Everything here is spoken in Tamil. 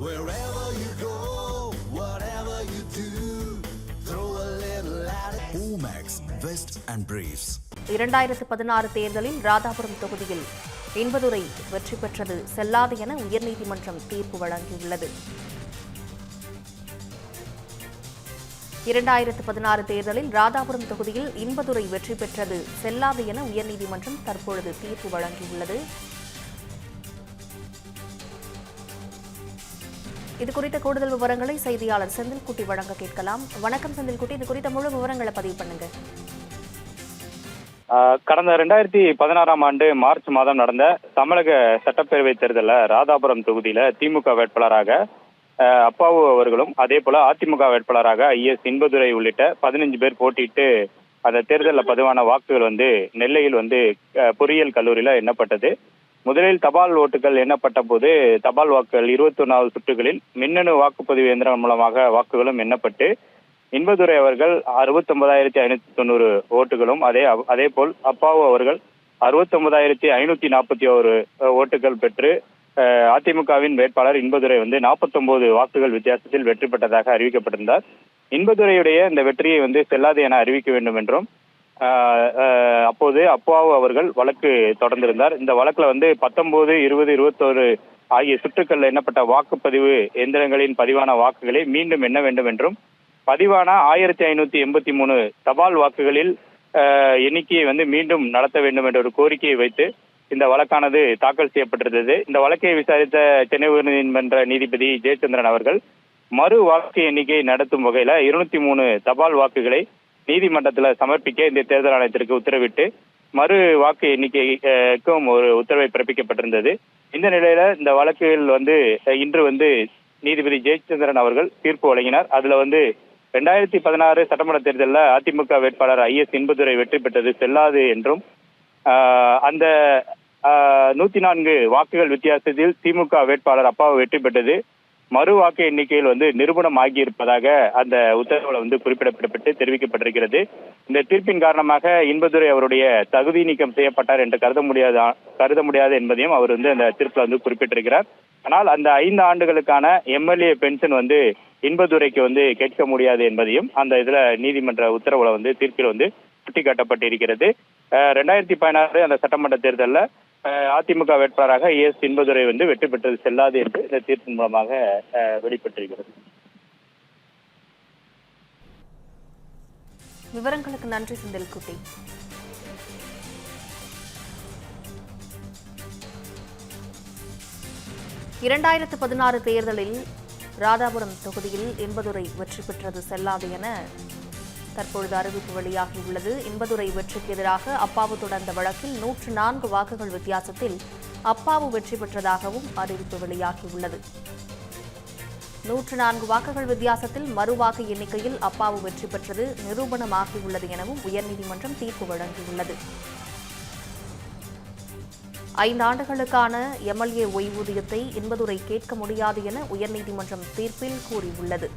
Wherever you go, whatever you do, throw a little at it. Omax, Vest and Briefs. 2016 தேர்தலில் ராதாபுரம் தொகுதியில் இன்பதுரை வெற்றி பெற்றது செல்லாது என உயர்நீதிமன்றம் தீர்ப்பு வழங்கியுள்ளது. 2016 தேர்தலில் ராதாபுரம் தொகுதியில் இன்பதுரை வெற்றி பெற்றது செல்லாது என உயர்நீதிமன்றம் தற்பொழுது தீர்ப்பு வழங்கியுள்ளது. இதுகுறித்த கூடுதல் விவரங்களை செய்தியாளர் செந்தில்குட்டி வழங்க கேட்கலாம். வணக்கம் செந்தில்குட்டி, இது குறித்த முழு விவரங்களை பதிவு பண்ணுங்க. கடந்த 2016 ஆண்டு மார்ச் மாதம் நடந்த தமிழக சட்டப்பேரவை தேர்தலில் ராதாபுரம் தொகுதியில திமுக வேட்பாளராக அப்பாவு அவர்களும் அதே போல அதிமுக வேட்பாளராக ஐஎஸ் இன்பதுரை உள்ளிட்ட 15 பேர் போட்டியிட்டு அந்த தேர்தலில் பதிவான வாக்குகள் நெல்லையில் பொறியியல் கல்லூரியில எண்ணப்பட்டது. முதலில் தபால் ஓட்டுகள் எண்ணப்பட்ட போது தபால் வாக்குகள் 21வது சுற்றுகளில் மின்னணு வாக்குப்பதிவு இயந்திரம் மூலமாக வாக்குகளும் எண்ணப்பட்டு இன்பதுரை அவர்கள் 69,590 ஓட்டுகளும் அதே போல் அப்பாவு அவர்கள் 69,541 ஓட்டுகள் பெற்று அதிமுகவின் வேட்பாளர் இன்பதுரை 49 வாக்குகள் வித்தியாசத்தில் வெற்றி பெற்றதாக அறிவிக்கப்பட்டிருந்தார். இன்பதுரையுடைய இந்த வெற்றியை செல்லாது என அறிவிக்க வேண்டும் என்றும் அப்போது அப்பாவு அவர்கள் வழக்கு தொடர்ந்திருந்தார். இந்த வழக்குல 19, 20, 21 ஆகிய சுற்றுக்கள் எண்ணப்பட்ட வாக்குப்பதிவு எந்திரங்களின் பதிவான வாக்குகளை மீண்டும் எண்ண வேண்டும் என்றும் பதிவான 1583 தபால் வாக்குகளில் எண்ணிக்கையை மீண்டும் நடத்த வேண்டும் என்ற ஒரு கோரிக்கையை வைத்து இந்த வழக்கானது தாக்கல் செய்யப்பட்டிருந்தது. இந்த வழக்கை விசாரித்த சென்னை உயர்நீதிமன்ற நீதிபதி ஜெயச்சந்திரன் அவர்கள் மறு வாக்கு எண்ணிக்கை நடத்தும் வகையில 203 தபால் வாக்குகளை நீதிமன்றத்தில் சமர்ப்பிக்க இந்த தேர்தல் ஆணையத்திற்கு உத்தரவிட்டு மறு வாக்கு எண்ணிக்கைக்கும் ஒரு உத்தரவை பிறப்பிக்கப்பட்டிருந்தது. இந்த நிலையில இந்த வழக்கில் இன்று நீதிபதி ஜெயச்சந்திரன் அவர்கள் தீர்ப்பு வழங்கினார். அதுல 2016 சட்டமன்ற தேர்தலில் அதிமுக வேட்பாளர் ஐஎஸ் இன்பதுரை வெற்றி பெற்றது செல்லாது என்றும் அந்த 104 வாக்குகள் வித்தியாசத்தில் திமுக வேட்பாளர் அப்பாவு வெற்றி பெற்றது மறு வாக்கு எண்ணிக்கையில் நிரூபணம் ஆகியிருப்பதாக அந்த உத்தரவுல குறிப்பிடப்பட்டு தெரிவிக்கப்பட்டிருக்கிறது. இந்த தீர்ப்பின் காரணமாக இன்பதுரை அவருடைய தகுதி நீக்கம் செய்யப்பட்டார் என்று கருத முடியாது என்பதையும் அவர் அந்த தீர்ப்புல குறிப்பிட்டிருக்கிறார். ஆனால் அந்த 5 ஆண்டுகளுக்கான எம்எல்ஏ பென்ஷன் இன்பதுரைக்கு கேட்க முடியாது என்பதையும் அந்த இதுல நீதிமன்ற உத்தரவுல தீர்ப்பில் சுட்டிக்காட்டப்பட்டிருக்கிறது. 2016 அந்த சட்டமன்ற தேர்தலில் அதிமுக வேட்பாளராக எஸ் இன்பதுரை வெற்றி பெற்றது செல்லாது என்று இந்த தீர்ப்பின் மூலமாக வெளிப்பட்டிருக்கிறது. விவரங்களுக்கு நன்றி செந்தில்குட்டி. இரண்டாயிரத்து தேர்தலில் ராதாபுரம் தொகுதியில் இன்பதுரை வெற்றி பெற்றது செல்லாது என தற்பொழுது அறிவிப்பு வெளியாகியுள்ளது. இன்பதுரை வெற்றிக்கு எதிராக அப்பாவு தொடர்ந்த வழக்கில் 104 வாக்குகள் வித்தியாசத்தில் அப்பாவு வெற்றி பெற்றதாகவும் அறிவிப்பு வெளியாகியுள்ளது. 104 வாக்குகள் வித்தியாசத்தில் மறுவாக்கு எண்ணிக்கையில் அப்பாவு வெற்றி பெற்றது நிரூபணமாகியுள்ளது எனவும் உயர்நீதிமன்றம் தீர்ப்பு வழங்கியுள்ளது. 5 ஆண்டுகளுக்கான எம்எல்ஏ ஓய்வூதியத்தை இன்பதுரை கேட்க முடியாது என உயர்நீதிமன்றம் தீர்ப்பில் கூறியுள்ளது.